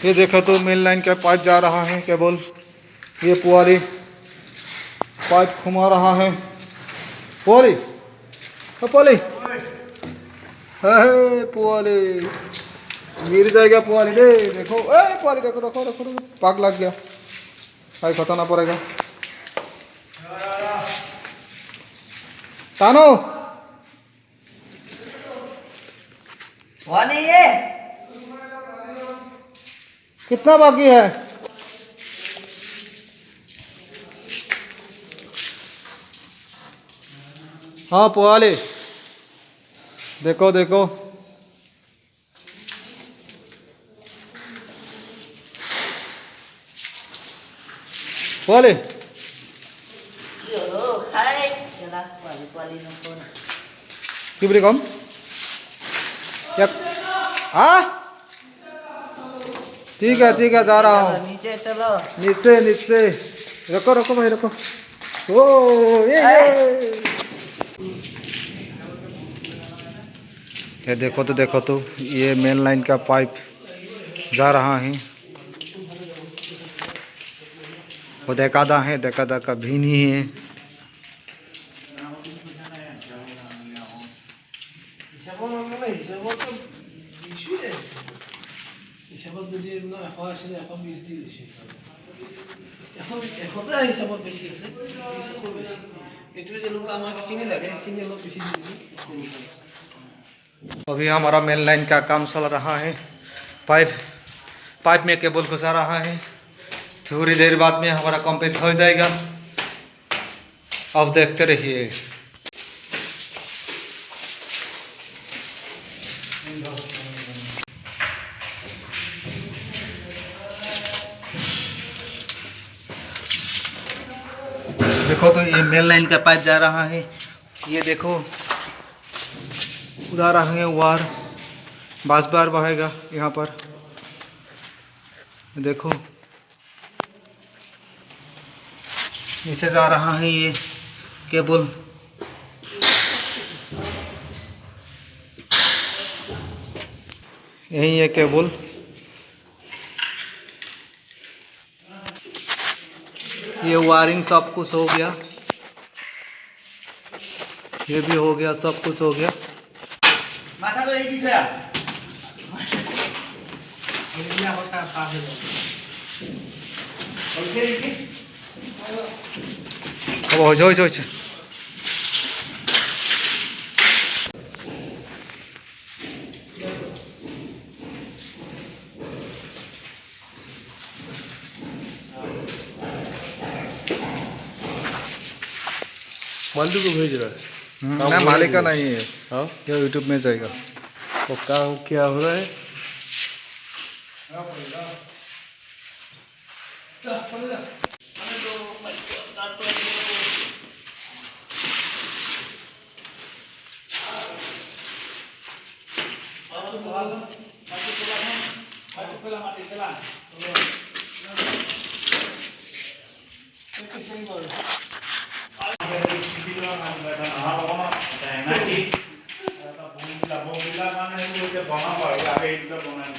ये देखो तो मेन लाइन का पाइप जा रहा है केबल। ये पुआली पाइप घुमा रहा है। पुआली पुआली पुआली गिर जाएगा पुआली दे। देखो पुआली देखो, रखो रखो रखो, पाक लग गया। भाई खताना पड़ेगा। तानो वाली ये कितना बाकी है? हाँ पुआली देखो देखो, पुआली Yo khai jala wali nonton. की बड़ी कम क्या? हाँ ठीक है जा रहा हूँ। नीचे चलो। नीचे नीचे रखो रखो भाई रखो। ओ ये देखो तो ये मेन लाइन का पाइप जा रहा है। वो देखादा है, देखादा का भी नहीं है। अभी हमारा मेन लाइन का काम चल रहा है। पाइप में केबल घुसा रहा है। थोड़ी देर बाद में हमारा कंप्लीट हो जाएगा। अब देखते रहिए। देखो तो ये मेन लाइन का पाइप जा रहा है। ये देखो उड़ा रहा है वार, बार बार बहेगा यहाँ पर। देखो नीचे जा रहा है ये केबल। यही है केबल। ये वायरिंग सब कुछ हो गया, ये भी हो गया, सब कुछ हो गया। अब हो जाओ मालिक को भेज रहा है। ना मालिक का नहीं है, हाँ ये यूट्यूब में जाएगा। तो काम क्या हो रहा है? বনাব আৰু আগে এইটো বনাই